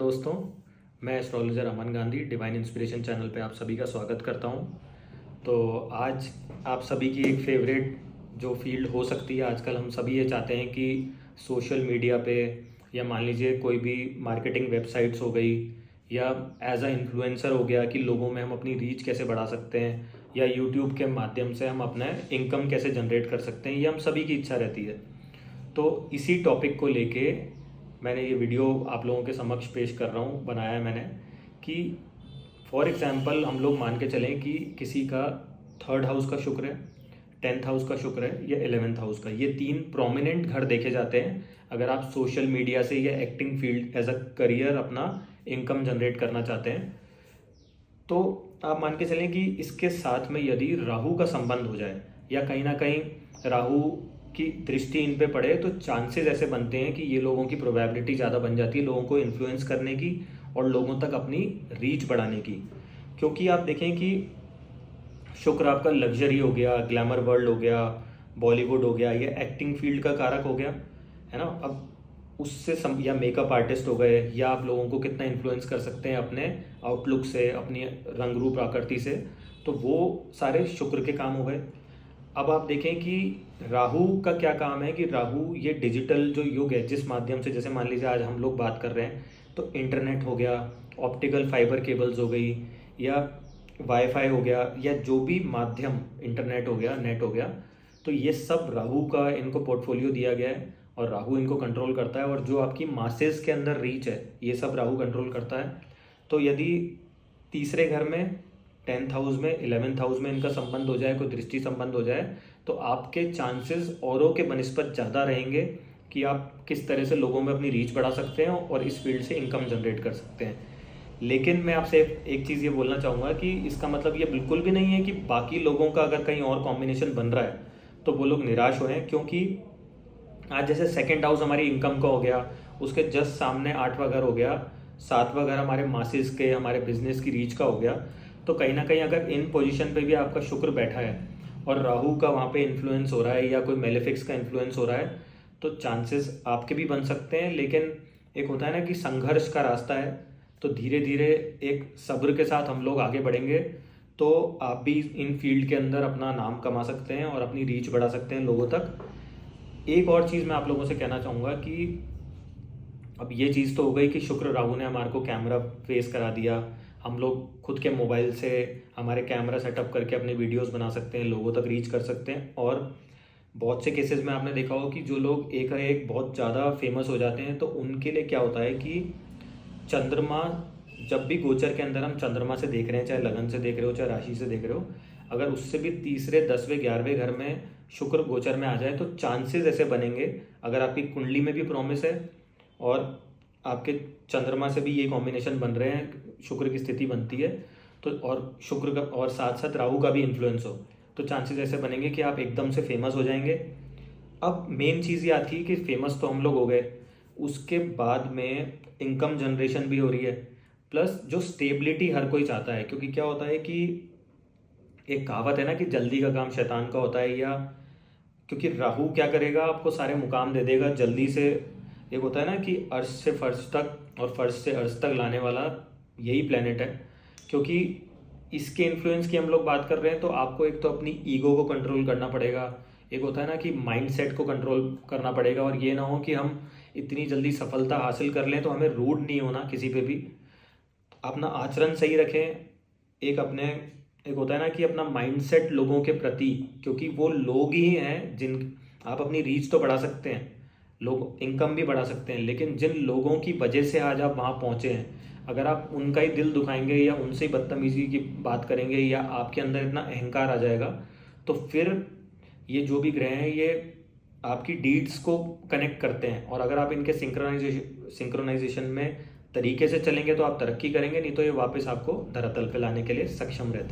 दोस्तों, मैं एस्ट्रोलॉजर अमन Gandhi divine inspiration channel पे आप सभी का स्वागत करता हूं। तो आज आप सभी की एक फेवरेट जो फील्ड हो सकती है, आजकल हम सभी ये चाहते हैं कि सोशल मीडिया पे या मान लीजिए कोई भी मार्केटिंग वेबसाइट्स हो गई या एज अ इन्फ्लुएंसर हो गया कि लोगों में हम अपनी रीच कैसे बढ़ा सकते हैं या यूट्यूब के माध्यम से हम अपना इनकम कैसे जनरेट कर सकते हैं, ये हम सभी की इच्छा रहती है। तो इसी टॉपिक को लेके मैंने ये वीडियो आप लोगों के समक्ष पेश कर रहा हूँ, बनाया है मैंने कि फॉर एग्जांपल हम लोग मान के चलें कि किसी का थर्ड हाउस का शुक्र है, टेंथ हाउस का शुक्र है या 11th हाउस का, ये तीन प्रोमिनेंट घर देखे जाते हैं अगर आप सोशल मीडिया से या acting field as a career अपना इनकम जनरेट करना चाहते हैं। तो आप मान के चलें कि इसके साथ में यदि राहु का संबंध हो जाए या कहीं ना कहीं राहु की दृष्टि इन पे पड़े, तो चांसेस ऐसे बनते हैं कि ये लोगों की प्रोबेबिलिटी ज़्यादा बन जाती है लोगों को इन्फ्लुएंस करने की और लोगों तक अपनी रीच बढ़ाने की। क्योंकि आप देखें कि शुक्र आपका लग्जरी हो गया, ग्लैमर वर्ल्ड हो गया, बॉलीवुड हो गया, ये एक्टिंग फील्ड का कारक हो गया, है ना। अब उससे या मेकअप आर्टिस्ट हो गए, या आप लोगों को कितना इन्फ्लुएंस कर सकते हैं अपने आउटलुक से, अपनी रंग रूप आकृति से, तो वो सारे शुक्र के काम हो गए। अब आप देखें कि राहु का क्या काम है कि राहु ये डिजिटल जो युग है जिस माध्यम से, जैसे मान लीजिए आज हम लोग बात कर रहे हैं, तो इंटरनेट हो गया, ऑप्टिकल फाइबर केबल्स हो गई, या वाईफाई हो गया, या जो भी माध्यम, इंटरनेट हो गया, नेट हो गया, तो ये सब राहु का इनको पोर्टफोलियो दिया गया है और राहु इनको कंट्रोल करता है। और जो आपकी मासेस के अंदर रीच है, ये सब राहु कंट्रोल करता है। तो यदि तीसरे घर में, टेंथ हाउस में, 11th हाउस में इनका संबंध हो जाए, कोई दृष्टि संबंध हो जाए, तो आपके चांसेस औरों के बनिस्पत ज़्यादा रहेंगे कि आप किस तरह से लोगों में अपनी रीच बढ़ा सकते हैं और इस फील्ड से इनकम जनरेट कर सकते हैं। लेकिन मैं आपसे एक चीज़ ये बोलना चाहूँगा कि इसका मतलब ये बिल्कुल भी नहीं है कि बाकी लोगों का अगर कहीं और कॉम्बिनेशन बन रहा है तो वो लोग निराश हुए। क्योंकि आज जैसे सेकेंड हाउस हमारी इनकम का हो गया, उसके जस्ट सामने 8वां घर हो गया, 7वां घर हमारे मासेस के, हमारे बिजनेस की रीच का हो गया। तो कहीं ना कहीं अगर इन पोजीशन पे भी आपका शुक्र बैठा है और राहु का वहाँ पे इन्फ्लुएंस हो रहा है या कोई मेलेफिक्स का इन्फ्लुएंस हो रहा है, तो चांसेस आपके भी बन सकते हैं। लेकिन एक होता है ना कि संघर्ष का रास्ता है, तो धीरे धीरे एक सब्र के साथ हम लोग आगे बढ़ेंगे, तो आप भी इन फील्ड के अंदर अपना नाम कमा सकते हैं और अपनी रीच बढ़ा सकते हैं लोगों तक। एक और चीज़ मैं आप लोगों से कहना चाहूँगा कि अब ये चीज़ तो हो गई कि शुक्र राहु ने हमारे को कैमरा फेस करा दिया, हम लोग खुद के मोबाइल से हमारे कैमरा सेटअप करके अपने वीडियोस बना सकते हैं, लोगों तक रीच कर सकते हैं। और बहुत से केसेस में आपने देखा हो कि जो लोग एक बहुत ज़्यादा फेमस हो जाते हैं, तो उनके लिए क्या होता है कि चंद्रमा, जब भी गोचर के अंदर हम चंद्रमा से देख रहे हैं, चाहे लगन से देख रहे हो, चाहे राशि से देख रहे हो, अगर उससे भी तीसरे, 10वें, 11वें घर में शुक्र गोचर में आ जाए, तो चांसेस ऐसे बनेंगे, अगर आपकी कुंडली में भी प्रॉमिस है और आपके चंद्रमा से भी ये कॉम्बिनेशन बन रहे हैं, शुक्र की स्थिति बनती है, तो और शुक्र का और साथ साथ राहु का भी इन्फ्लुएंस हो, तो चांसेस ऐसे बनेंगे कि आप एकदम से फेमस हो जाएंगे। अब मेन चीज़ ये आती है कि फेमस तो हम लोग हो गए, उसके बाद में इनकम जनरेशन भी हो रही है, प्लस जो स्टेबिलिटी हर कोई चाहता है। क्योंकि क्या होता है कि एक कहावत है ना कि जल्दी का काम शैतान का होता है, या क्योंकि राहु क्या करेगा, आपको सारे मुकाम दे देगा जल्दी से। एक होता है ना कि अर्श से फर्श तक और फर्श से अर्श तक लाने वाला यही प्लेनेट है। क्योंकि इसके इन्फ्लुएंस की हम लोग बात कर रहे हैं, तो आपको एक तो अपनी ईगो को कंट्रोल करना पड़ेगा, एक होता है ना कि माइंड सेट को कंट्रोल करना पड़ेगा, और ये ना हो कि हम इतनी जल्दी सफलता हासिल कर लें तो हमें रूड नहीं होना किसी पे भी, अपना आचरण सही रखें। एक होता है ना कि अपना माइंडसेट लोगों के प्रति, क्योंकि वो लोग ही हैं जिन, आप अपनी रीच तो बढ़ा सकते हैं, लोग इनकम भी बढ़ा सकते हैं, लेकिन जिन लोगों की वजह से आज आप वहाँ पहुँचे हैं, अगर आप उनका ही दिल दुखाएंगे या उनसे ही बदतमीजी की बात करेंगे या आपके अंदर इतना अहंकार आ जाएगा, तो फिर ये जो भी ग्रह हैं ये आपकी डीड्स को कनेक्ट करते हैं, और अगर आप इनके सिंक्रोनाइजेशन में तरीके से चलेंगे तो आप तरक्की करेंगे, नहीं तो ये वापस आपको धरातल पे लाने के लिए सक्षम रहते हैं।